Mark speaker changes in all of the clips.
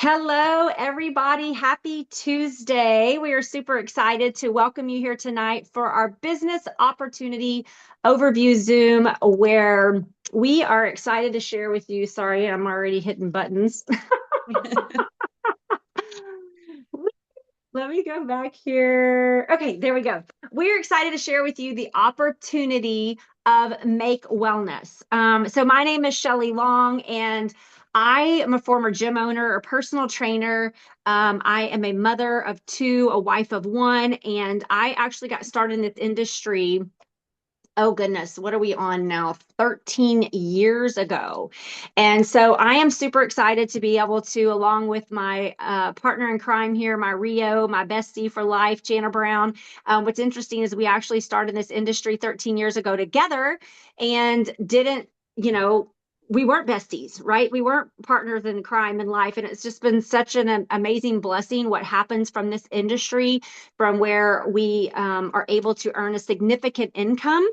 Speaker 1: Hello, everybody. Happy Tuesday. We are super excited to welcome you here tonight for our business opportunity overview Zoom, where we are excited to share with you. Sorry, I'm already hitting buttons. Let me go back here. Okay, there we go. We're excited to share with you the opportunity of Make Wellness. So my name is Shelly Long, and I am a former gym owner, a personal trainer. I am a mother of two, a wife of one, and I actually got started in this industry. Oh goodness, what are we on now? 13 years ago. And so I am super excited to be able to, along with my partner in crime here, my Rio, my bestie for life, Jana Brown. What's interesting is we actually started this industry 13 years ago together and didn't, you know, we weren't besties, right? We weren't partners in crime in life. And it's just been such an amazing blessing what happens from this industry, from where we are able to earn a significant income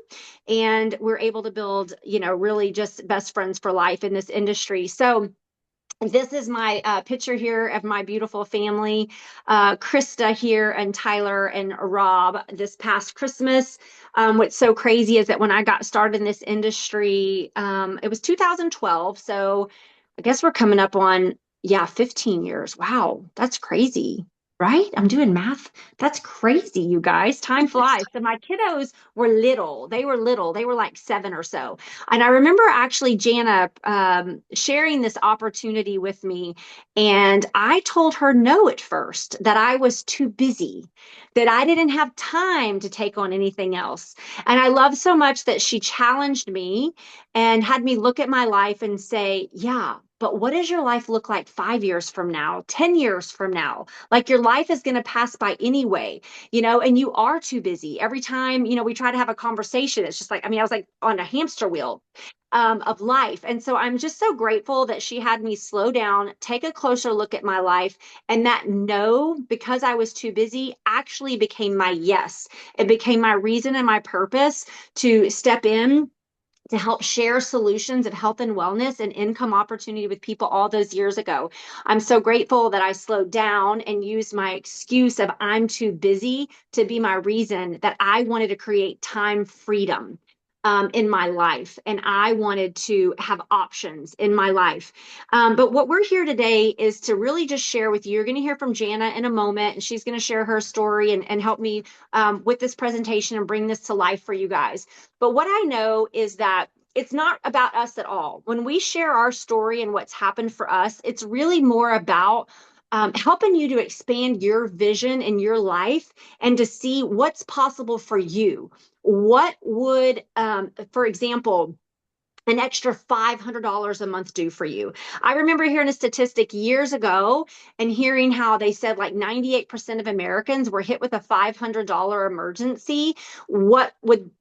Speaker 1: and we're able to build, really just best friends for life in this industry. So this is my picture here of my beautiful family, Krista here and Tyler and Rob this past Christmas. What's so crazy is that when I got started in this industry, it was 2012. So I guess we're coming up on, yeah, 15 years. Wow, that's crazy. Right? I'm doing math. That's crazy, you guys. Time flies. So my kiddos were little. They were little. They were like seven or so. And I remember actually Jana sharing this opportunity with me. And I told her no at first, that I was too busy, that I didn't have time to take on anything else. And I love so much that she challenged me and had me look at my life and say, yeah, but what does your life look like 5 years from now, 10 years from now? Like your life is going to pass by anyway, and you are too busy. Every time, we try to have a conversation, it's just like, I was like on a hamster wheel of life. And so I'm just so grateful that she had me slow down, take a closer look at my life. And that no, because I was too busy, actually became my yes. It became my reason and my purpose to step in to help share solutions of health and wellness and income opportunity with people all those years ago. I'm so grateful that I slowed down and used my excuse of I'm too busy to be my reason, that I wanted to create time freedom. In my life, and I wanted to have options in my life. But what we're here today is to really just share with you. You're going to hear from Jana in a moment, and she's going to share her story and help me with this presentation and bring this to life for you guys. But what I know is that it's not about us at all. When we share our story and what's happened for us, it's really more about helping you to expand your vision in your life and to see what's possible for you. What would, for example, an extra $500 a month do for you? I remember hearing a statistic years ago and hearing how they said like 98% of Americans were hit with a $500 emergency. What would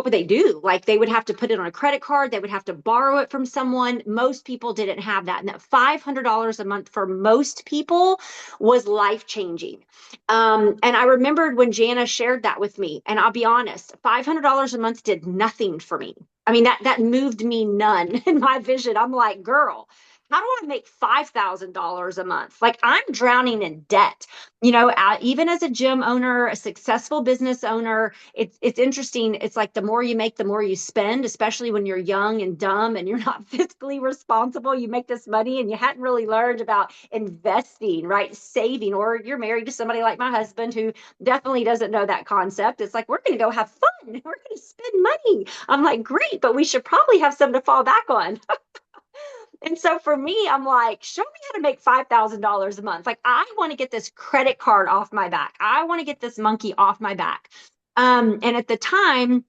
Speaker 1: they do? Like they would have to put it on a credit card, they would have to borrow it from someone. Most people didn't have that. And that $500 a month for most people was life changing. And I remembered when Jana shared that with me, and I'll be honest, $500 a month did nothing for me. That moved me none in my vision. I'm like, girl, how do I make $5,000 a month? Like I'm drowning in debt. Even as a gym owner, a successful business owner, it's interesting. It's like the more you make, the more you spend, especially when you're young and dumb and you're not fiscally responsible. You make this money and you hadn't really learned about investing, right? Saving, or you're married to somebody like my husband who definitely doesn't know that concept. It's like, we're going to go have fun. We're going to spend money. I'm like, great, but we should probably have something to fall back on. And so for me, I'm like, show me how to make $5,000 a month. Like, I want to get this credit card off my back. I want to get this monkey off my back. And at the time,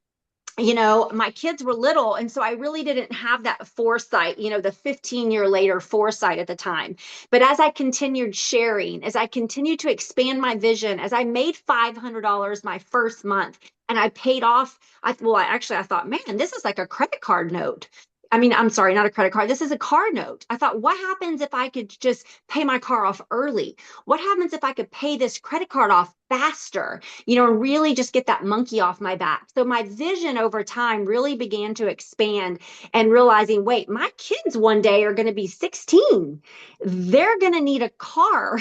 Speaker 1: my kids were little. And so I really didn't have that foresight, the 15-year later foresight at the time. But as I continued sharing, as I continued to expand my vision, as I made $500 my first month and I paid off, I thought, man, this is like a credit card note. I mean, I'm sorry, not a credit card. This is a car note. I thought, what happens if I could just pay my car off early? What happens if I could pay this credit card off faster, and really just get that monkey off my back? So my vision over time really began to expand and realizing, wait, my kids one day are going to be 16. They're going to need a car.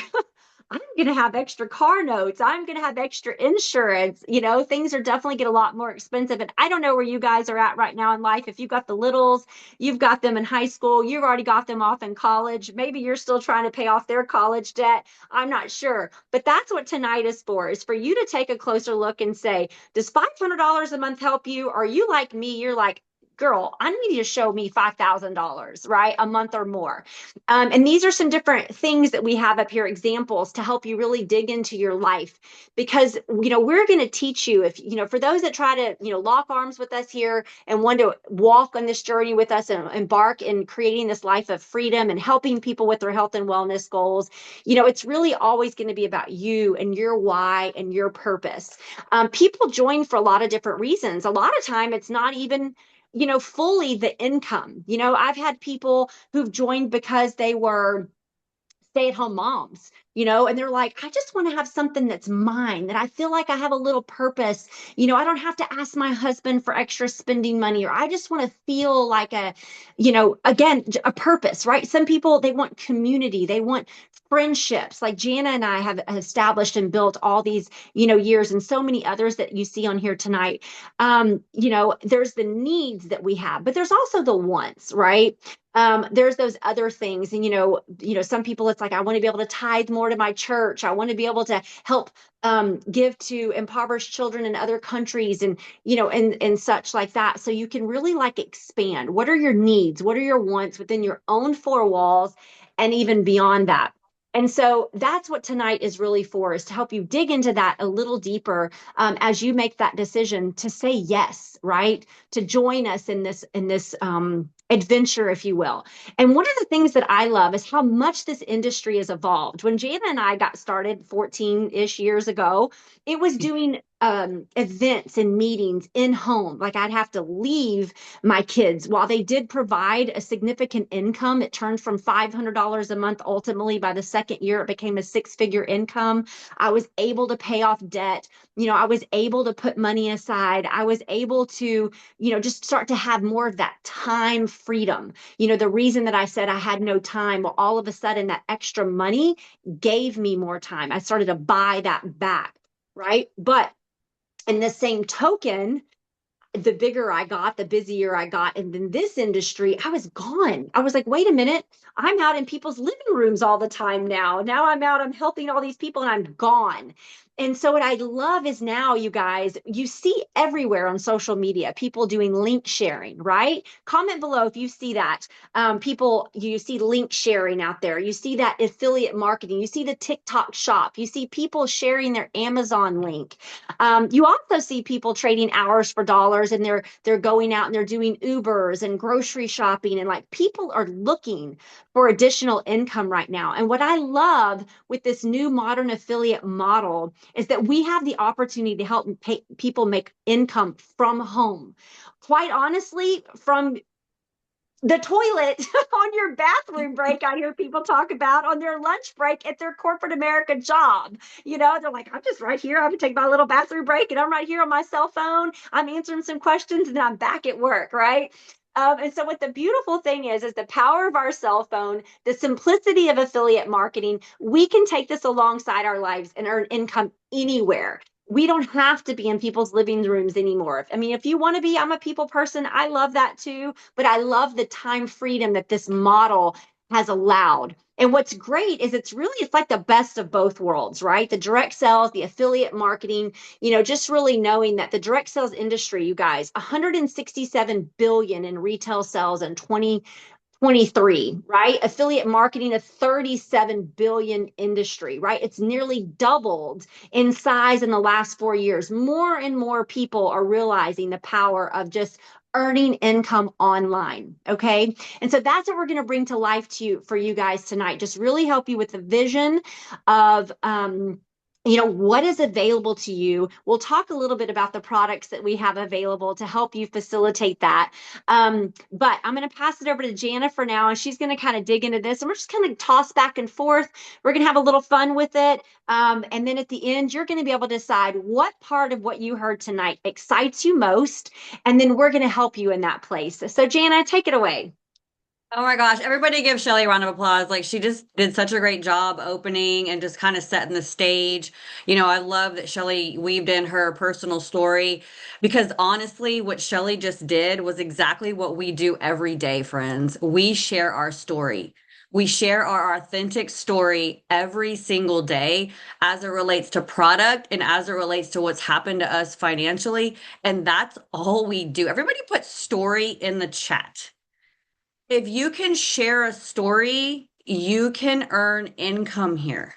Speaker 1: I'm going to have extra car notes. I'm going to have extra insurance. Things are definitely get a lot more expensive. And I don't know where you guys are at right now in life. If you've got the littles, you've got them in high school, you've already got them off in college. Maybe you're still trying to pay off their college debt. I'm not sure. But that's what tonight is for you to take a closer look and say, does $500 a month help you? Are you like me? You're like, girl, I need you to show me $5,000, right? A month or more. And these are some different things that we have up here, examples to help you really dig into your life. Because, we're going to teach you if, for those that try to, lock arms with us here and want to walk on this journey with us and embark in creating this life of freedom and helping people with their health and wellness goals, it's really always going to be about you and your why and your purpose. People join for a lot of different reasons. A lot of time it's not even fully the income. I've had people who've joined because they were stay-at-home moms, and they're like, I just want to have something that's mine, that I feel like I have a little purpose. I don't have to ask my husband for extra spending money, or I just want to feel like again, a purpose, right? Some people, they want community, they want friendships, like Jana and I have established and built all these, years, and so many others that you see on here tonight. There's the needs that we have, but there's also the wants, right? There's those other things. And, some people, it's like, I want to be able to tithe more to my church. I want to be able to help give to impoverished children in other countries and, and such like that. So you can really like expand. What are your needs? What are your wants within your own four walls and even beyond that? And so that's what tonight is really for, is to help you dig into that a little deeper as you make that decision to say yes, right? To join us in this adventure, if you will. And one of the things that I love is how much this industry has evolved. When Jana and I got started 14-ish years ago, it was doing events and meetings in home. Like, I'd have to leave my kids. While they did provide a significant income, it turned from $500 a month. Ultimately, by the second year, it became a six-figure income. I was able to pay off debt. I was able to put money aside. I was able to, just start to have more of that time freedom. The reason that I said I had no time, well, all of a sudden that extra money gave me more time. I started to buy that back, right? But in the same token, the bigger I got, the busier I got. And in this industry, I was gone. I was like, wait a minute, I'm out in people's living rooms all the time now. Now I'm out, I'm helping all these people, and I'm gone. And so what I love is now, you guys, you see everywhere on social media, people doing link sharing, right? Comment below if you see that. You see link sharing out there. You see that affiliate marketing. You see the TikTok shop. You see people sharing their Amazon link. You also see people trading hours for dollars, and they're going out and they're doing Ubers and grocery shopping, and like, people are looking for additional income right now. And what I love with this new modern affiliate model is that we have the opportunity to help people make income from home. Quite honestly, from the toilet on your bathroom break, I hear people talk about on their lunch break at their corporate America job. They're like, I'm just right here. I'm gonna take my little bathroom break and I'm right here on my cell phone. I'm answering some questions and then I'm back at work, right? And so what the beautiful thing is the power of our cell phone, the simplicity of affiliate marketing. We can take this alongside our lives and earn income anywhere. We don't have to be in people's living rooms anymore. I mean, if you want to be, I'm a people person. I love that too. But I love the time freedom that this model has allowed. And what's great is it's like the best of both worlds, right? The direct sales, the affiliate marketing, just really knowing that the direct sales industry, you guys, 167 billion in retail sales in 2023, right? Affiliate marketing, a 37 billion industry, right? It's nearly doubled in size in the last 4 years. More and more people are realizing the power of just earning income online. Okay. And so that's what we're going to bring to life for you guys tonight. Just really help you with the vision of, what is available to you. We'll talk a little bit about the products that we have available to help you facilitate that. But I'm going to pass it over to Jana for now, and she's going to kind of dig into this, and we're just going to toss back and forth. We're going to have a little fun with it. And then at the end, you're going to be able to decide what part of what you heard tonight excites you most, and then we're going to help you in that place. So, Jana, take it away.
Speaker 2: Oh my gosh, everybody give Shelly a round of applause. Like she just did such a great job opening and just kind of setting the stage. I love that Shelly weaved in her personal story because honestly, what Shelly just did was exactly what we do every day, friends. We share our story. We share our authentic story every single day as it relates to product and as it relates to what's happened to us financially. And that's all we do. Everybody put story in the chat. If you can share a story, you can earn income here.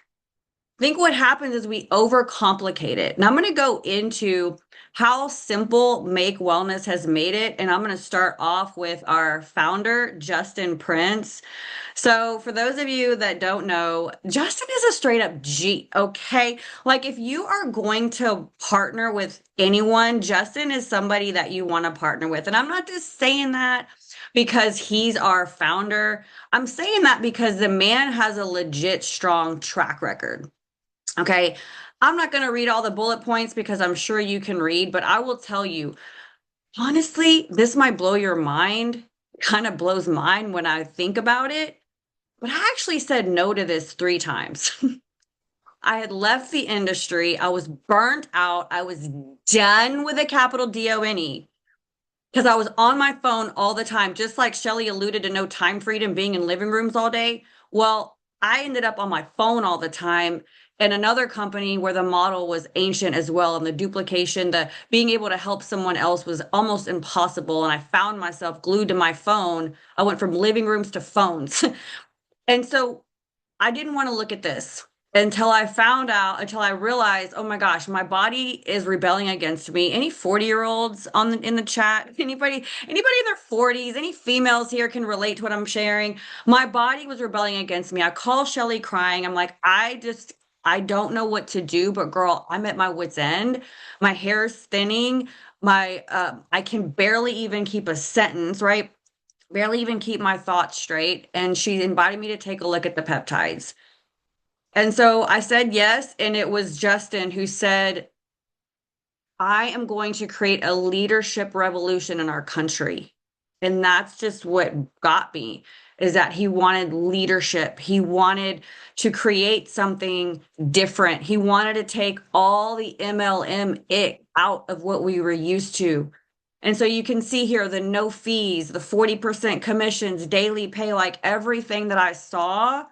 Speaker 2: I think what happens is we overcomplicate it. And I'm going to go into how simple Make Wellness has made it. And I'm going to start off with our founder, Justin Prince. So, for those of you that don't know, Justin is a straight up G, okay? Like, if you are going to partner with anyone, Justin is somebody that you want to partner with. And I'm not just saying that because he's our founder. I'm saying that because the man has a legit strong track record. Okay. I'm not going to read all the bullet points because I'm sure you can read, but I will tell you, honestly, this might blow your mind, kind of blows mine when I think about it. But I actually said no to this 3 times. I had left the industry. I was burnt out. I was done with a capital DONE because I was on my phone all the time, just like Shelly alluded to no time freedom being in living rooms all day. Well, I ended up on my phone all the time in another company where the model was ancient as well. And the duplication, the being able to help someone else was almost impossible. And I found myself glued to my phone. I went from living rooms to phones. And so I didn't want to look at this until I realized, oh my gosh, my body is rebelling against me. Any 40-year-olds in the chat? Anybody in their 40s, any females here can relate to what I'm sharing. My body was rebelling against me. I call Shelly crying. I'm like, I don't know what to do, but girl, I'm at my wit's end. My hair is thinning. I can barely even keep a sentence, right? Barely even keep my thoughts straight. And she invited me to take a look at the peptides. And so I said yes. And it was Justin who said, I am going to create a leadership revolution in our country. And that's just what got me is that he wanted leadership. He wanted to create something different. He wanted to take all the MLM ick out of what we were used to. And so you can see here the no fees, the 40% commissions, daily pay, like everything that I saw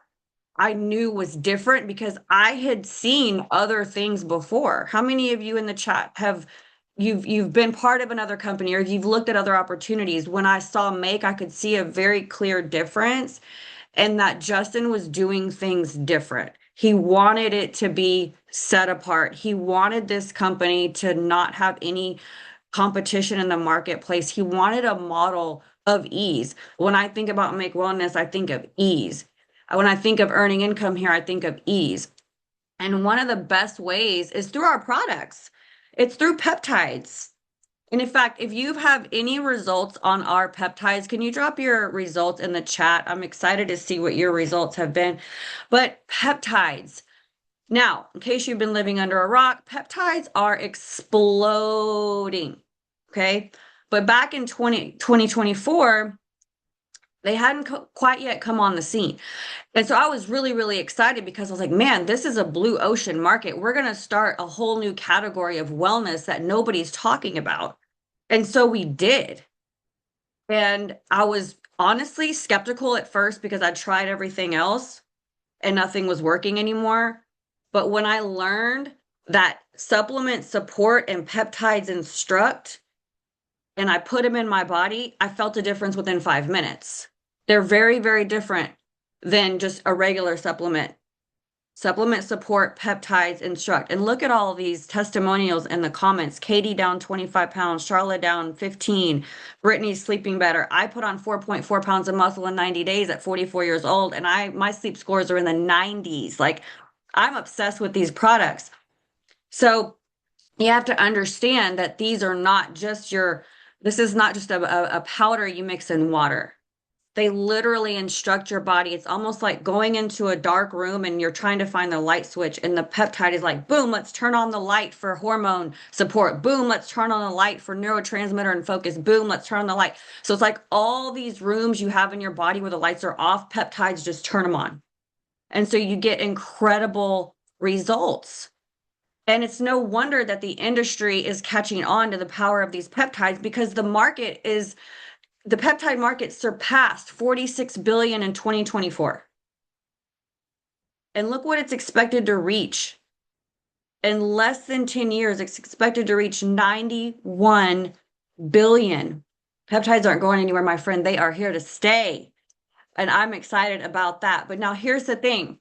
Speaker 2: I knew was different because I had seen other things before. How many of you in the chat have you've been part of another company or you've looked at other opportunities? When I saw Make, I could see a very clear difference and that Justin was doing things different. He wanted it to be set apart. He wanted this company to not have any competition in the marketplace. He wanted a model of ease. When I think about Make Wellness, I think of ease. When I think of earning income here, I think of ease. And one of the best ways is through our products. It's through peptides. And in fact, if you have any results on our peptides, can you drop your results in the chat? I'm excited to see what your results have been. But peptides. Now, in case you've been living under a rock, peptides are exploding. Okay. But back in 2024, they hadn't quite yet come on the scene. And so I was really, really excited because I was like, man, this is a blue ocean market. We're going to start a whole new category of wellness that nobody's talking about. And so we did. And I was honestly skeptical at first because I tried everything else and nothing was working anymore. But when I learned that supplement support and peptides instruct, and I put them in my body, I felt a difference within 5 minutes. They're very, very different than just a regular supplement. Supplement support, peptides, instruct. And look at all these testimonials in the comments. Katie down 25 pounds, Charlotte down 15, Brittany's sleeping better. I put on 4.4 pounds of muscle in 90 days at 44 years old, and my sleep scores are in the 90s. Like, I'm obsessed with these products. So you have to understand that these are not just this is not just a powder you mix in water. They literally instruct your body. It's almost like going into a dark room and you're trying to find the light switch, and the peptide is like, boom, let's turn on the light for hormone support. Boom, let's turn on the light for neurotransmitter and focus. Boom, let's turn on the light. So it's like all these rooms you have in your body where the lights are off, peptides just turn them on. And so you get incredible results. And it's no wonder that the industry is catching on to the power of these peptides, because the peptide market surpassed 46 billion in 2024. And look what it's expected to reach. In less than 10 years, it's expected to reach 91 billion. Peptides aren't going anywhere, my friend. They are here to stay. And I'm excited about that. But now here's the thing.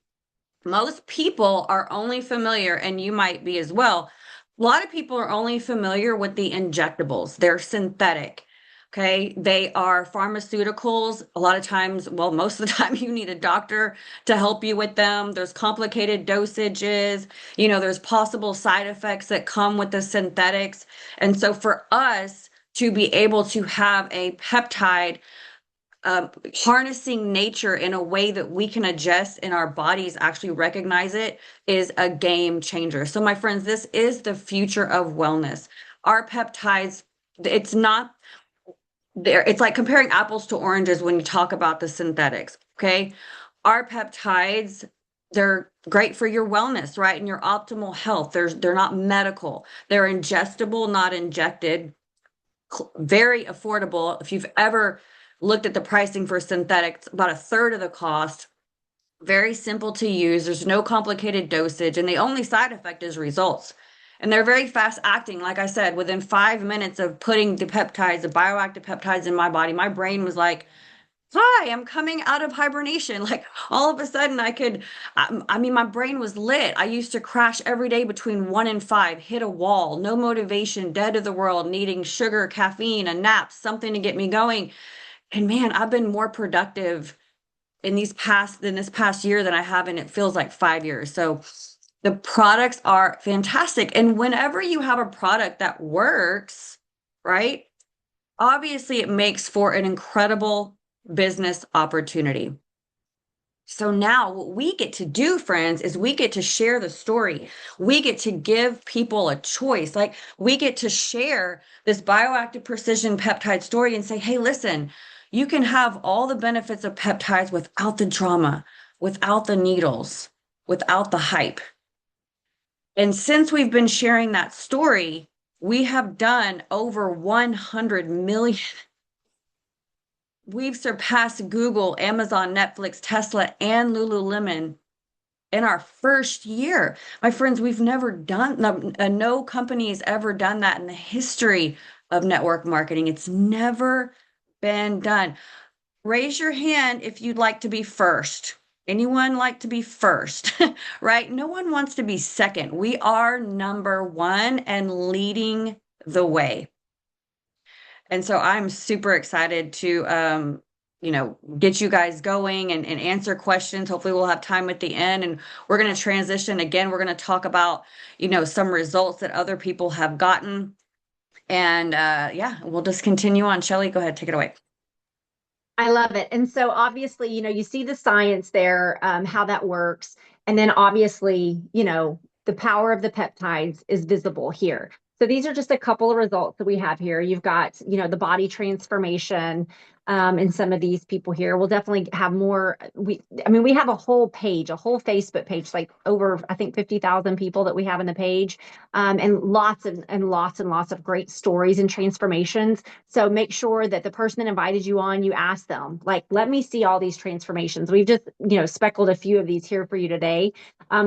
Speaker 2: Most people are only familiar, and you might be as well. A lot of people are only familiar with the injectables. They're synthetic. Okay. They are pharmaceuticals. A lot of times, well, most of the time, you need a doctor to help you with them. There's complicated dosages. There's possible side effects that come with the synthetics. And so for us to be able to have a peptide harnessing nature in a way that we can adjust and our bodies actually recognize it is a game changer. So, my friends, this is the future of wellness. Our peptides, it's not there. It's like comparing apples to oranges when you talk about the synthetics. Okay. Our peptides, they're great for your wellness, right? And your optimal health. They're not medical. They're ingestible, not injected, very affordable. If you've ever looked at the pricing for synthetics, about a third of the cost. Very simple to use. There's no complicated dosage, and the only side effect is results. And they're very fast acting. Like I said, within 5 minutes of putting the peptides, the bioactive peptides in my body, my brain was like, hi, I'm coming out of hibernation. Like all of a sudden I mean, my brain was lit. I used to crash every day between 1 and 5, hit a wall, no motivation, dead to the world, needing sugar, caffeine, a nap, something to get me going. And man, I've been more productive in this past year than I have, and it feels like 5 years. So the products are fantastic. And whenever you have a product that works, right? Obviously, it makes for an incredible business opportunity. So now what we get to do, friends, is we get to share the story. We get to give people a choice. Like we get to share this bioactive precision peptide story and say, hey, listen, you can have all the benefits of peptides without the drama, without the needles, without the hype. And since we've been sharing that story, we have done over 100 million. We've surpassed Google, Amazon, Netflix, Tesla, and Lululemon in our first year. My friends, we've never done, no company has ever done that in the history of network marketing. It's never been done. Raise your hand if you'd like to be first. Anyone like to be first, right? No one wants to be second. We are number one and leading the way. And so I'm super excited to, get you guys going and answer questions. Hopefully we'll have time at the end, and we're going to transition again. We're going to talk about, some results that other people have gotten. And yeah, we'll just continue on. Shelley, go ahead, take it away.
Speaker 1: I love it. And so obviously, you see the science there, how that works. And then obviously, the power of the peptides is visible here. So these are just a couple of results that we have here. You've got, the body transformation in some of these people here. We'll definitely have more. We have a whole page, a whole Facebook page, like over, I think, 50,000 people that we have in the page, and lots of great stories and transformations. So make sure that the person that invited you on, you ask them, like, let me see all these transformations. We've just, speckled a few of these here for you today,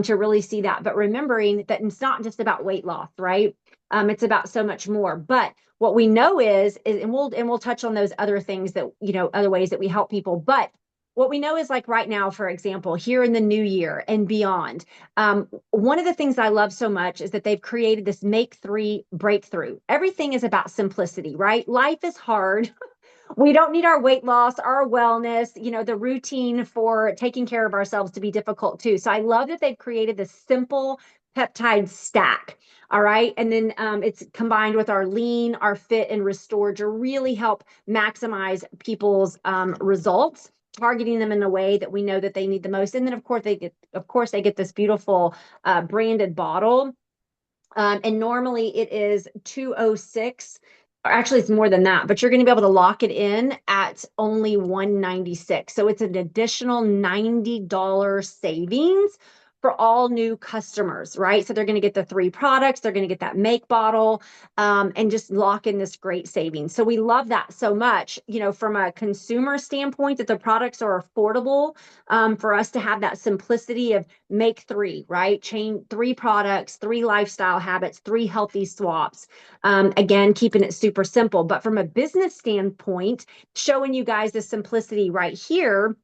Speaker 1: to really see that. But remembering that it's not just about weight loss, right? It's about so much more. But what we know is, and we'll touch on those other things that, other ways that we help people. But what we know is, like right now, for example, here in the new year and beyond, one of the things I love so much is that they've created this Make 3 breakthrough. Everything is about simplicity, right? Life is hard. We don't need our weight loss, our wellness, the routine for taking care of ourselves to be difficult too. So I love that they've created this simple peptide stack. All right. And then it's combined with our lean, our fit, and restore to really help maximize people's results, targeting them in a way that we know that they need the most. And then of course they get this beautiful branded bottle, and normally it is 206, or actually it's more than that, but you're going to be able to lock it in at only 196. So it's an additional $90 savings for all new customers, right? So they're going to get the three products, they're going to get that make bottle, and just lock in this great savings. So we love that so much, from a consumer standpoint, that the products are affordable, for us to have that simplicity of make three, right? Chain three products, three lifestyle habits, three healthy swaps. Again, keeping it super simple. But from a business standpoint, showing you guys the simplicity right here,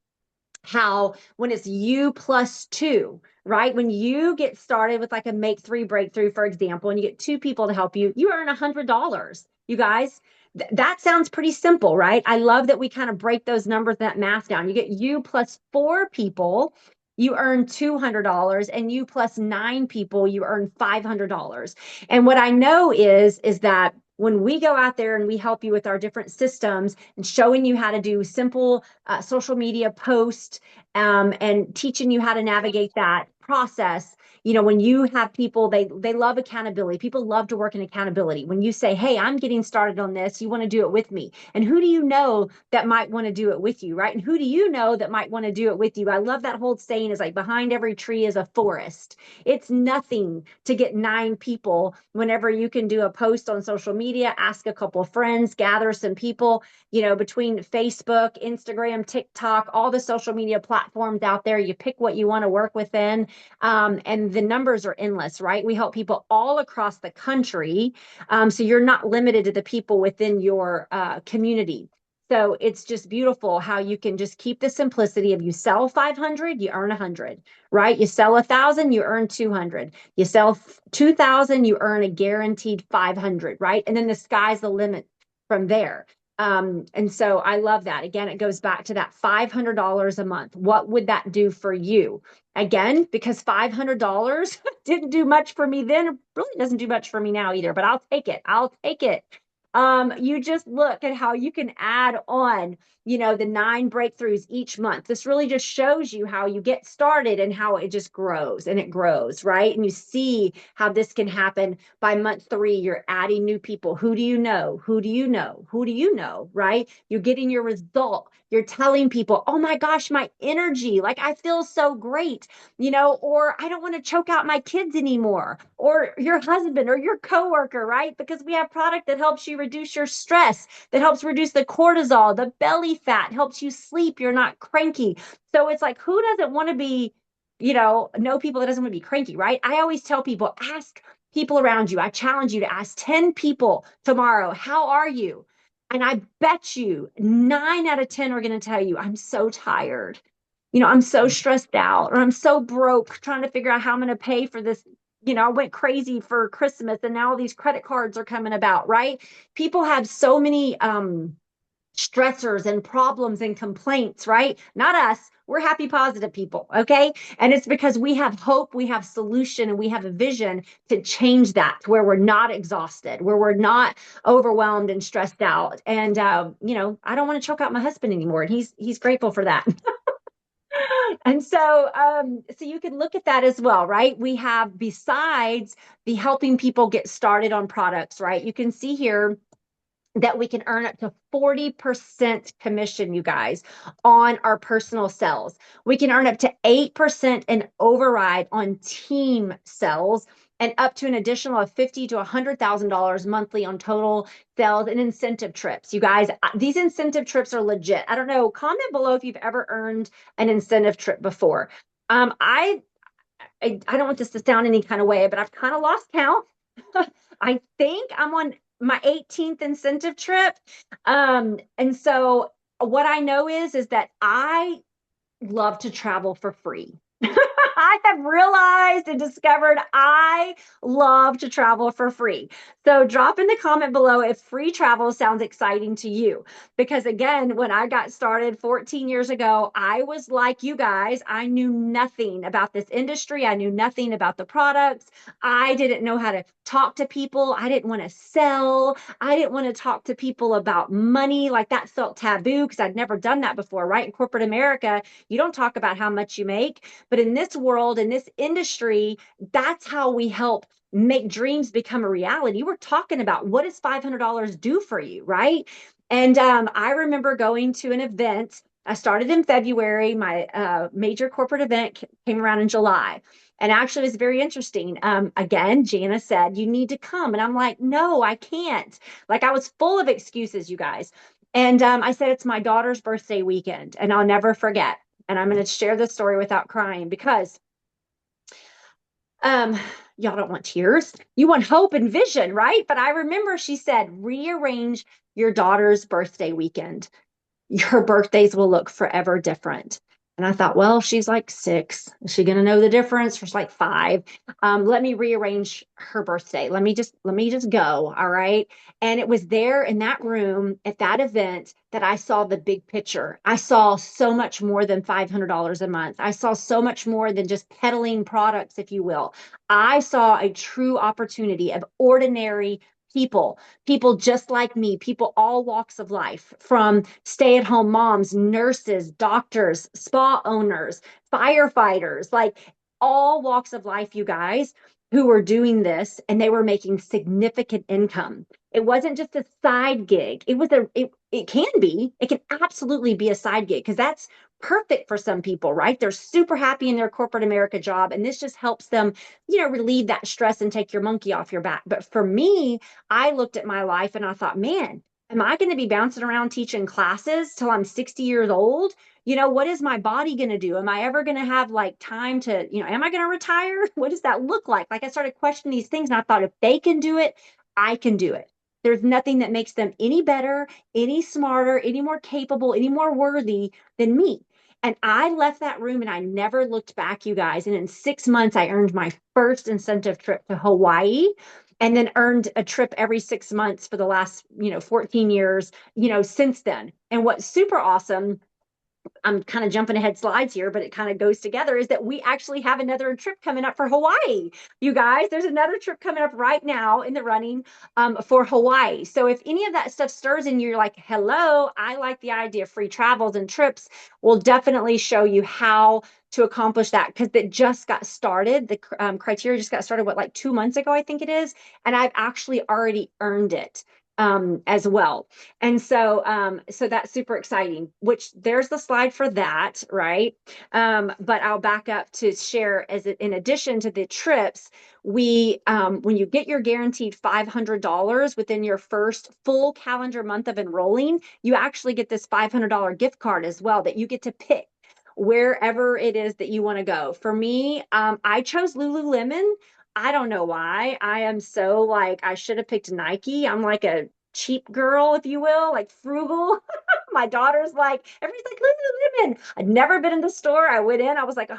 Speaker 1: how when it's you plus two, right? When you get started with like a make three breakthrough, for example, and you get two people to help you, you earn $100. You guys, that sounds pretty simple, right? I love that we kind of break those numbers, that math down. You get you plus four people, you earn $200, and you plus nine people, you earn $500. And what I know is that when we go out there and we help you with our different systems and showing you how to do simple social media posts, and teaching you how to navigate that process. When you have people, they love accountability. People love to work in accountability. When you say, hey, I'm getting started on this, you want to do it with me. And who do you know that might want to do it with you, right? And who do you know that might want to do it with you? I love that whole saying is like behind every tree is a forest. It's nothing to get nine people whenever you can do a post on social media, ask a couple of friends, gather some people, between Facebook, Instagram, TikTok, all the social media platforms out there. You pick what you want to work within, and the numbers are endless, right? We help people all across the country, so you're not limited to the people within your community. So it's just beautiful how you can just keep the simplicity of you sell 500, you earn 100, right? You sell 1,000, you earn 200. You sell 2,000, you earn a guaranteed 500, right? And then the sky's the limit from there. And so I love that. Again, it goes back to that $500 a month. What would that do for you? Again, because $500 didn't do much for me then, it really doesn't do much for me now either, but I'll take it. I'll take it. You just look at how you can add on, the 9 breakthroughs each month. This really just shows you how you get started and how it just grows and it grows, right? And you see how this can happen by month 3. You're adding new people. Who do you know? Who do you know? Who do you know? Right? You're getting your result. You're telling people, oh my gosh, my energy, like I feel so great, or I don't want to choke out my kids anymore, or your husband or your coworker, right? Because we have product that helps you reduce your stress, that helps reduce the cortisol, the belly fat, helps you sleep. You're not cranky. So it's like, who doesn't want to be, know people that doesn't want to be cranky, right? I always tell people, ask people around you. I challenge you to ask 10 people tomorrow, how are you? And I bet you 9 out of 10 are going to tell you, I'm so tired. I'm so stressed out, or I'm so broke trying to figure out how I'm going to pay for this. I went crazy for Christmas and now all these credit cards are coming about, right? People have so many stressors and problems and complaints, right? Not us. We're happy, positive people. Okay. And it's because we have hope, we have solution, and we have a vision to change that to where we're not exhausted, where we're not overwhelmed and stressed out. And, I don't want to choke out my husband anymore. And he's grateful for that. And so you can look at that as well, right? We have, besides the helping people get started on products, right? You can see here that we can earn up to 40% commission, you guys, on our personal sales. We can earn up to 8% in override on team sales, and up to an additional of $50,000 to $100,000 monthly on total sales and incentive trips. You guys, these incentive trips are legit. I don't know. Comment below if you've ever earned an incentive trip before. I don't want this to sound any kind of way, but I've kind of lost count. I think I'm on my 18th incentive trip. And so what I know is that I love to travel for free. I have realized and discovered I love to travel for free. So drop in the comment below if free travel sounds exciting to you. Because again, when I got started 14 years ago, I was like you guys. I knew nothing about this industry. I knew nothing about the products. I didn't know how to talk to people. I didn't want to sell. I didn't want to talk to people about money. Like that felt taboo because I'd never done that before, right? In corporate America, you don't talk about how much you make. But in this world, in this industry, that's how we help make dreams become a reality. We're talking about what does $500 do for you, right? And I remember going to an event. I started in February. My major corporate event came around in July. And actually, it was very interesting. Again, Jana said, you need to come. And I'm like, no, I can't. Like, I was full of excuses, you guys. And I said, it's my daughter's birthday weekend, and I'll never forget. And I'm going to share this story without crying because um, y'all don't want tears. You want hope and vision, right? But I remember she said, rearrange your daughter's birthday weekend. Your birthdays will look forever different. And I thought, well, she's like 6. Is she going to know the difference? She's like 5. Let me rearrange her birthday. Let me just go. All right. And it was there in that room at that event that I saw the big picture. I saw so much more than $500 a month. I saw so much more than just peddling products, if you will. I saw a true opportunity of ordinary people just like me, people all walks of life, from stay-at-home moms, nurses, doctors, spa owners, firefighters, like all walks of life, you guys, who were doing this and they were making significant income. It wasn't just a side gig. It can be. It can absolutely be a side gig because that's perfect for some people, right? They're super happy in their corporate America job and this just helps them, relieve that stress and take your monkey off your back. But for me, I looked at my life and I thought, man, am I going to be bouncing around teaching classes till I'm 60 years old? What is my body going to do? Am I ever going to have like time to, am I going to retire? What does that look like? Like I started questioning these things and I thought if they can do it, I can do it. There's nothing that makes them any better, any smarter, any more capable, any more worthy than me. And I left that room and I never looked back, you guys. And in 6 months, I earned my first incentive trip to Hawaii and then earned a trip every 6 months for the last, 14 years, since then. And what's super awesome, I'm kind of jumping ahead slides here, but it kind of goes together, is that we actually have another trip coming up for Hawaii. You guys, there's another trip coming up right now in the running for Hawaii. So if any of that stuff stirs in you, you're like, hello, I like the idea of free travels and trips, we'll definitely show you how to accomplish that because it just got started. The criteria just got started, what, like 2 months ago, I think it is. And I've actually already earned it as well. And so that's super exciting, which there's the slide for that, right? But I'll back up to share in addition to the trips, when you get your guaranteed $500 within your first full calendar month of enrolling, you actually get this $500 gift card as well that you get to pick wherever it is that you want to go. For me, I chose Lululemon. I don't know why. I am so like, I should have picked Nike. I'm like a cheap girl, if you will, like frugal. My daughter's like, everybody's like, Lululemon. I'd never been in the store. I went in, I was like, $150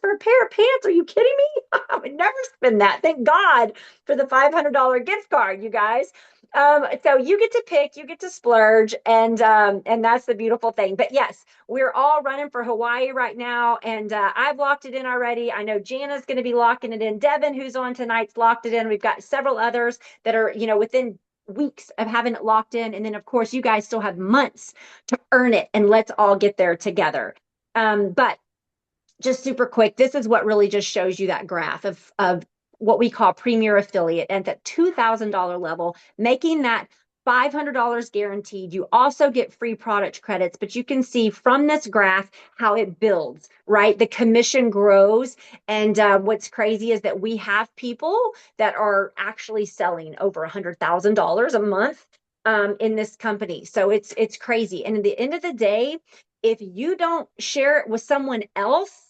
Speaker 1: for a pair of pants. Are you kidding me? I would never spend that. Thank God for the $500 gift card, you guys. So you get to pick, you get to splurge, and that's the beautiful thing. But yes, we're all running for Hawaii right now, and I've locked it in already. I know Jana's going to be locking it in. Devin, who's on tonight's locked it in. We've got several others that are, within weeks of having it locked in. And then, of course, you guys still have months to earn it, and let's all get there together. But just super quick, this is what really just shows you that graph of what we call premier affiliate at that $2,000 level, making that $500 guaranteed. You also get free product credits, but you can see from this graph how it builds, right? The commission grows. And what's crazy is that we have people that are actually selling over $100,000 a month in this company. So it's crazy. And at the end of the day, if you don't share it with someone else,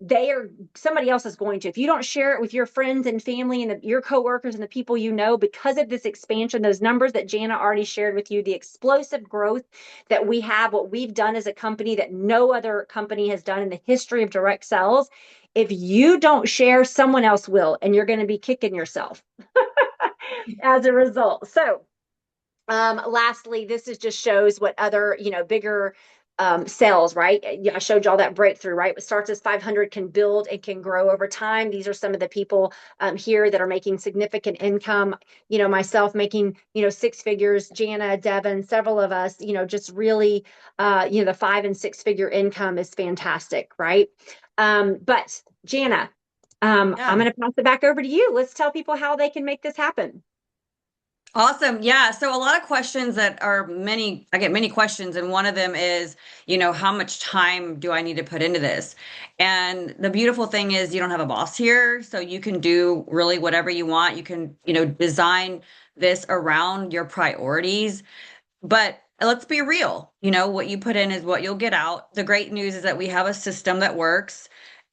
Speaker 1: they are somebody else is going to. If you don't share it with your friends and family and your coworkers and the people you know, because of this expansion, those numbers that Jana already shared with you, the explosive growth that we have, what we've done as a company that no other company has done in the history of direct sales. If you don't share, someone else will, and you're going to be kicking yourself as a result. So lastly, this is just shows what other, bigger sales, right? I showed y'all that breakthrough, right? What starts as 500 can build and can grow over time. These are some of the people here that are making significant income. Myself making, six figures, Jana, Devin, several of us, just really, the 5 and 6 figure income is fantastic, right? But Jana, I'm
Speaker 2: Yeah.
Speaker 1: going to pass it back over to you. Let's tell people how they can make this happen.
Speaker 2: Awesome. Yeah. So a lot of questions that are many, I get many questions, and one of them is, how much time do I need to put into this? And the beautiful thing is you don't have a boss here, so you can do really whatever you want. You can, design this around your priorities. But let's be real. What you put in is what you'll get out. The great news is that we have a system that works,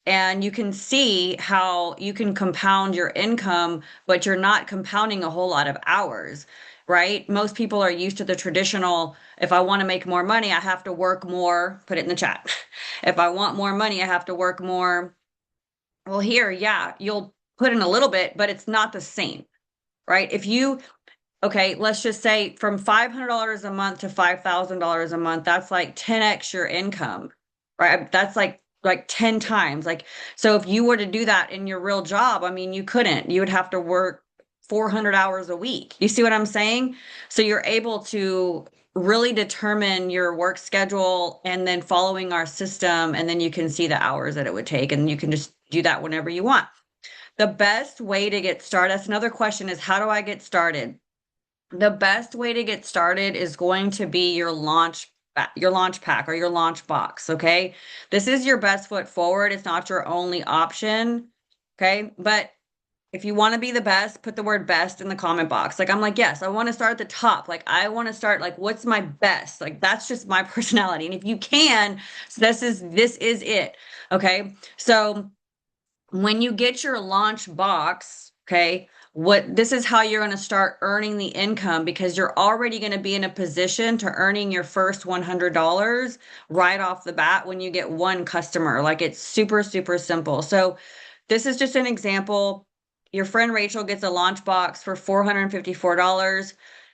Speaker 2: and you can see how you can compound your income, but you're not compounding a whole lot of hours, right? Most people are used to the traditional, if I want to make more money, I have to work more, put it in the chat. If I want more money, I have to work more. Well, here, yeah, you'll put in a little bit, but it's not the same, right? Okay, let's just say from $500 a month to $5,000 a month, that's like 10x your income, right? That's like 10 times. Like, so if you were to do that in your real job, I mean, you couldn't. You would have to work 400 hours a week. You see what I'm saying? So you're able to really determine your work schedule and then following our system, and then you can see the hours that it would take, and you can just do that whenever you want. The best way to get started, that's another question, is how do I get started? The best way to get started is going to be your launch pack or your launch box, okay? This is your best foot forward. It's not your only option, okay? But if you want to be the best, put the word best in the comment box. Like I'm like, yes, I want to start at the top. Like I want to start like what's my best? Like that's just my personality. And if you can, so this is it. Okay? So when you get your launch box, okay, this is how you're going to start earning the income, because you're already going to be in a position to earning your first $100 right off the bat when you get one customer. Like it's super, super simple. So this is just an example. Your friend Rachel gets a launch box for $454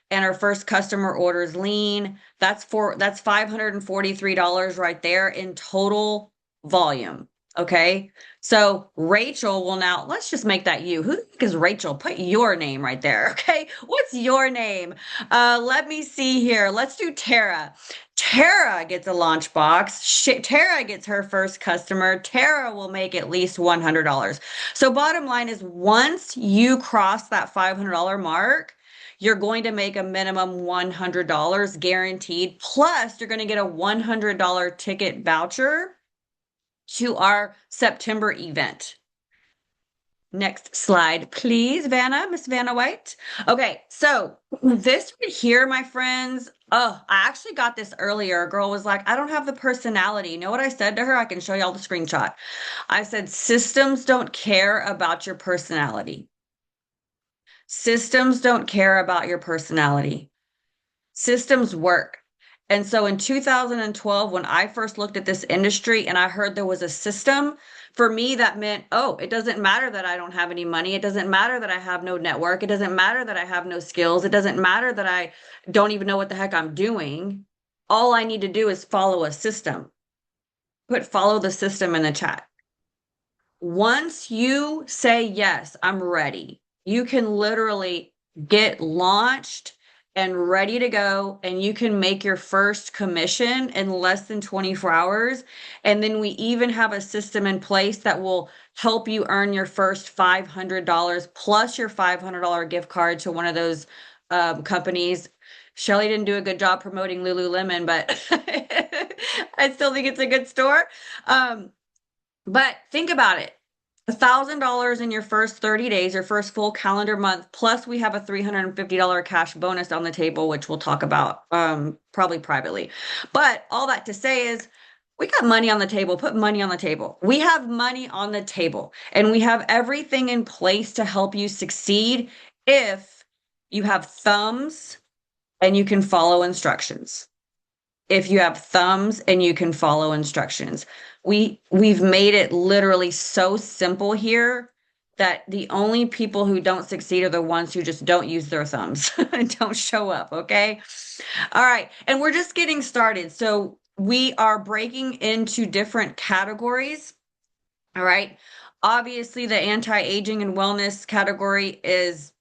Speaker 2: and her first customer orders lean. That's $543 right there in total volume. Okay. So Rachel will now, let's just make that you. Who the heck is Rachel? Put your name right there. Okay. What's your name? Let me see here. Let's do Tara. Tara gets a launch box. Tara gets her first customer. Tara will make at least $100. So bottom line is once you cross that $500 mark, you're going to make a minimum $100 guaranteed. Plus you're going to get a $100 ticket voucher to our September event. Next slide, please, Vanna, Miss Vanna White. Okay, so this right here, my friends, oh, I actually got this earlier. A girl was like, I don't have the personality. You know what I said to her? I can show y'all the screenshot. I said, systems don't care about your personality. Systems don't care about your personality. Systems work. And so in 2012, when I first looked at this industry and I heard there was a system, for me, that meant, oh, it doesn't matter that I don't have any money. It doesn't matter that I have no network. It doesn't matter that I have no skills. It doesn't matter that I don't even know what the heck I'm doing. All I need to do is follow a system. Put follow the system in the chat. Once you say, yes, I'm ready, you can literally get launched and ready to go, and you can make your first commission in less than 24 hours. And then we even have a system in place that will help you earn your first $500 plus your $500 gift card to one of those companies. Shelly didn't do a good job promoting Lululemon, but I still think it's a good store. But think about it. $1,000 in your first 30 days, your first full calendar month, plus we have a $350 cash bonus on the table, which we'll talk about probably privately. But all that to say is We got money on the table. Put money on the table. We have money on the table and we have everything in place to help you succeed if you have thumbs and you can follow instructions. If you have thumbs and you can follow instructions. We've made it literally so simple here that the only people who don't succeed are the ones who just don't use their thumbs and don't show up, okay? All right. And we're just getting started. So we are breaking into different categories. All right. Obviously, the anti-aging and wellness category is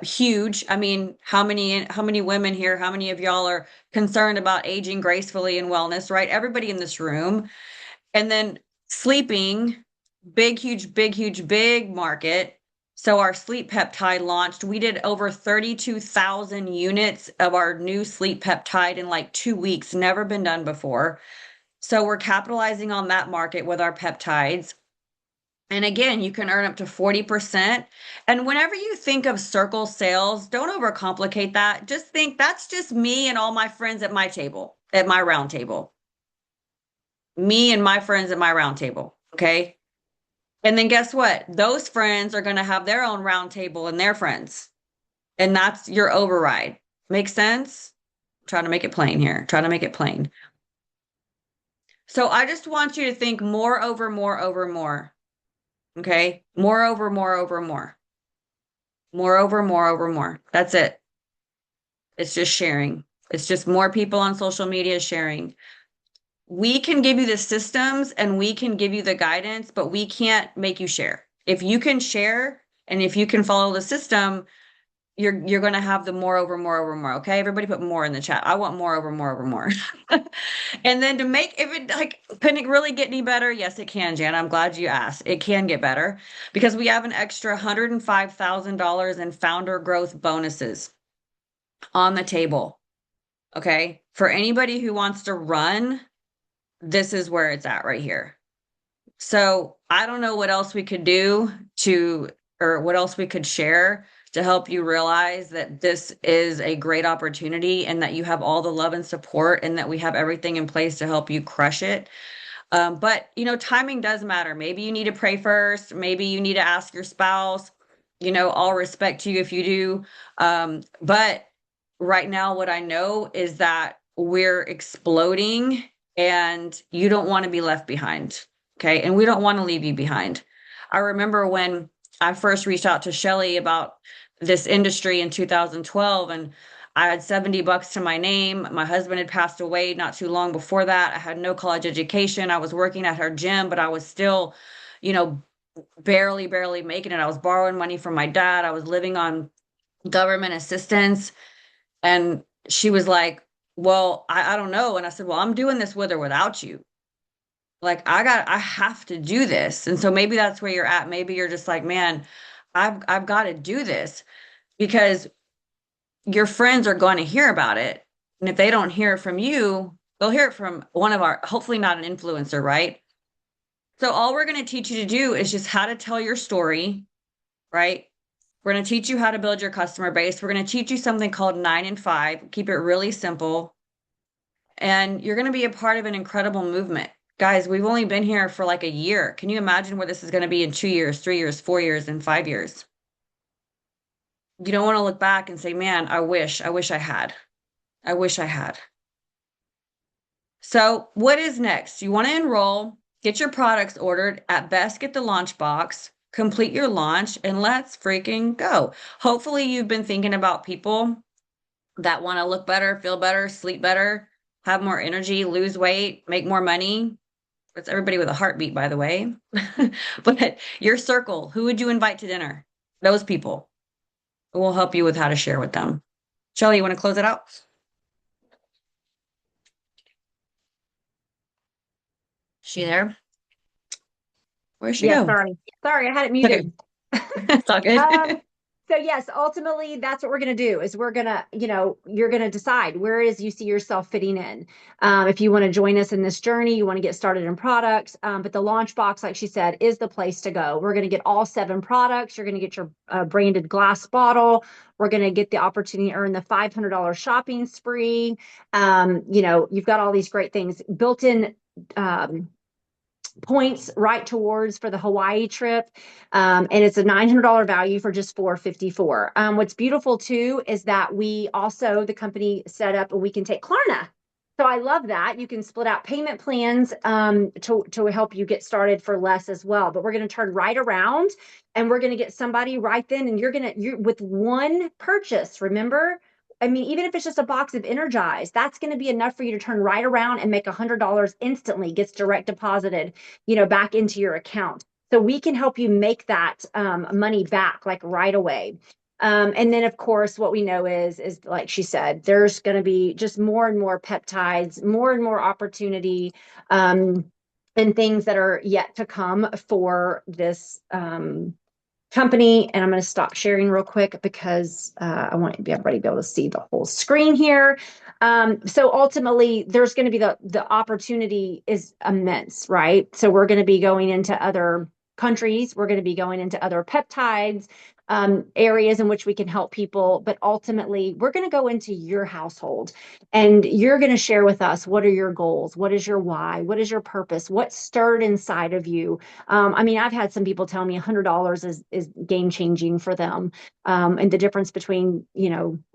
Speaker 2: huge. I mean, how many women here, how many of y'all are concerned about aging gracefully and wellness, right? Everybody in this room. And then sleeping, big, huge, big, huge, big market. So our sleep peptide launched. We did over 32,000 units of our new sleep peptide in like 2 weeks. Never been done before. So we're capitalizing on that market with our peptides. And again, you can earn up to 40%. And whenever you think of circle sales, don't overcomplicate that. Just think that's just me and all my friends at my table, at my round table. Me and my friends at my round table. Okay. And then guess what? Those friends are going to have their own round table and their friends. And that's your override. Make sense? Trying to make it plain here. Trying to make it plain. So I just want you to think more over more over more. Okay. More over more over more. More over more over more. That's it. It's just sharing. It's just more people on social media sharing. We can give you the systems and we can give you the guidance, but we can't make you share. If you can share and if you can follow the system, you're going to have the more over more over more. Okay, everybody put more in the chat. I want more over more over more. And then to make, if it like, can it really get any better? Yes, it can, Jan. I'm glad you asked. It can get better because we have an extra $105,000 in founder growth bonuses on the table. Okay, for anybody who wants to run, this is where it's at right here. So I don't know what else we could do to, or what else we could share to help you realize that this is a great opportunity and that you have all the love and support and that we have everything in place to help you crush it. But timing does matter. Maybe you need to pray first. Maybe you need to ask your spouse. All respect to you if you do. But right now, what I know is that we're exploding and you don't want to be left behind. Okay. And we don't want to leave you behind. I remember when I first reached out to Shelly about this industry in 2012 and I had $70 to my name. My husband had passed away not too long before that. I had no college education. I was working at her gym, but I was still, you know, barely, barely making it. I was borrowing money from my dad. I was living on government assistance. And she was like, well, I don't know. And I said, well, I'm doing this with or without you. Like I have to do this. And so maybe that's where you're at. Maybe you're just like, man, I've got to do this because your friends are going to hear about it. And if they don't hear it from you, they'll hear it from one of our, hopefully not an influencer, right? So all we're going to teach you to do is just how to tell your story, right? We're going to teach you how to build your customer base. We're going to teach you something called 9 and 5. Keep it really simple. And you're going to be a part of an incredible movement. Guys, we've only been here for like a year. Can you imagine where this is going to be in 2 years, 3 years, 4 years, and 5 years? You don't want to look back and say, man, I wish I had. I wish I had. So what is next? You want to enroll, get your products ordered, at best get the launch box, complete your launch, and let's freaking go. Hopefully you've been thinking about people that want to look better, feel better, sleep better, have more energy, lose weight, make more money. It's everybody with a heartbeat, by the way. But your circle, who would you invite to dinner? Those people. We'll help you with how to share with them. Shelly, you want to close it out? She there? Where'd she
Speaker 1: Yeah,
Speaker 2: go?
Speaker 1: sorry, I had it
Speaker 2: Okay,
Speaker 1: muted.
Speaker 2: it's all good.
Speaker 1: So yes, ultimately that's what we're going to do is we're going to, you're going to decide where it is you see yourself fitting in. If you want to join us in this journey, you want to get started in products. But the launch box, like she said, is the place to go. We're going to get all 7 products. You're going to get your branded glass bottle. We're going to get the opportunity to earn the $500 shopping spree. You've got all these great things built in um, points right towards for the Hawaii trip. And it's a $900 value for just 454. What's beautiful too is that we also, the company set up and we can take Klarna. So I love that. You can split out payment plans to help you get started for less as well. But we're going to turn right around and we're going to get somebody right then. And you're with one purchase, remember? I mean, even if it's just a box of Energize, that's going to be enough for you to turn right around and make $100 instantly, gets direct deposited, back into your account. So we can help you make that money back like right away. And then of course, what we know is like she said, there's going to be just more and more peptides, more and more opportunity, and things that are yet to come for this company. And I'm going to stop sharing real quick because I want everybody to be able to see the whole screen here. So ultimately, there's going to be the opportunity is immense, right? So we're going to be going into other countries. We're going to be going into other peptides, areas in which we can help people. But ultimately, we're going to go into your household and you're going to share with us, what are your goals? What is your why? What is your purpose? What stirred inside of you? I mean, I've had some people tell me $100 is game changing for them, and the difference between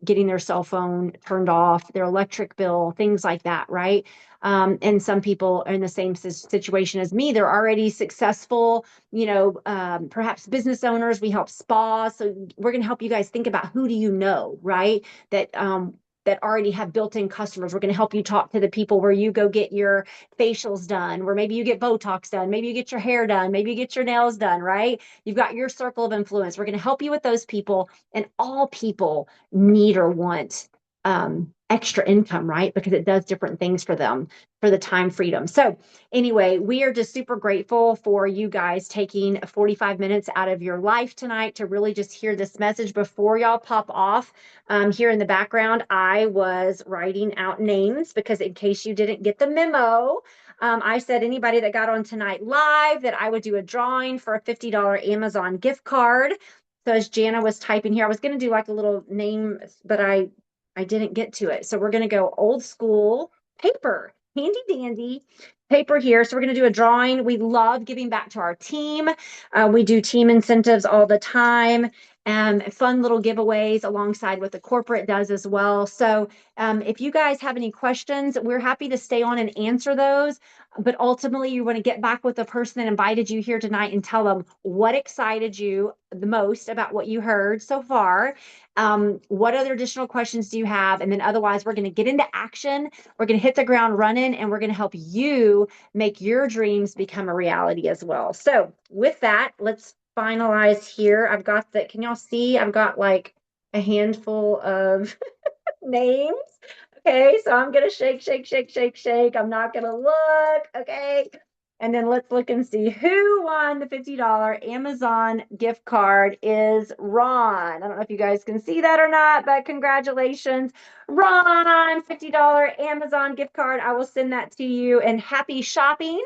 Speaker 1: getting their cell phone turned off, their electric bill, things like that, right? And some people are in the same situation as me. They're already successful, perhaps business owners. We help spas, so we're going to help you guys think about who do you know, right? That already have built-in customers. We're going to help you talk to the people where you go get your facials done, where maybe you get Botox done, maybe you get your hair done, maybe you get your nails done, right? You've got your circle of influence. We're going to help you with those people, and all people need or want extra income, right? Because it does different things for them for the time freedom. So anyway, we are just super grateful for you guys taking 45 minutes out of your life tonight to really just hear this message before y'all pop off. Here in the background, I was writing out names because in case you didn't get the memo, I said anybody that got on tonight live that I would do a drawing for a $50 Amazon gift card. So as Jana was typing here, I was going to do like a little name, but I didn't get to it. So we're going to go old school paper, handy dandy paper here. So we're going to do a drawing. We love giving back to our team. We do team incentives all the time, and fun little giveaways alongside what the corporate does as well. So if you guys have any questions, we're happy to stay on and answer those. But ultimately, you want to get back with the person that invited you here tonight and tell them what excited you the most about what you heard so far. What other additional questions do you have? And then otherwise, we're going to get into action. We're going to hit the ground running, and we're going to help you make your dreams become a reality as well. So with that, let's finalize here. I've got can y'all see? I've got like a handful of names. Okay, so I'm gonna shake, shake, shake, shake, shake. I'm not gonna look. Okay. And then let's look and see who won the $50 Amazon gift card is Ron. I don't know if you guys can see that or not, but congratulations, Ron, $50 Amazon gift card. I will send that to you, and happy shopping.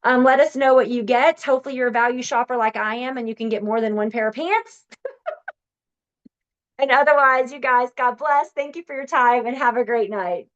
Speaker 1: Let us know what you get. Hopefully you're a value shopper like I am and you can get more than one pair of pants. And otherwise, you guys, God bless. Thank you for your time and have a great night.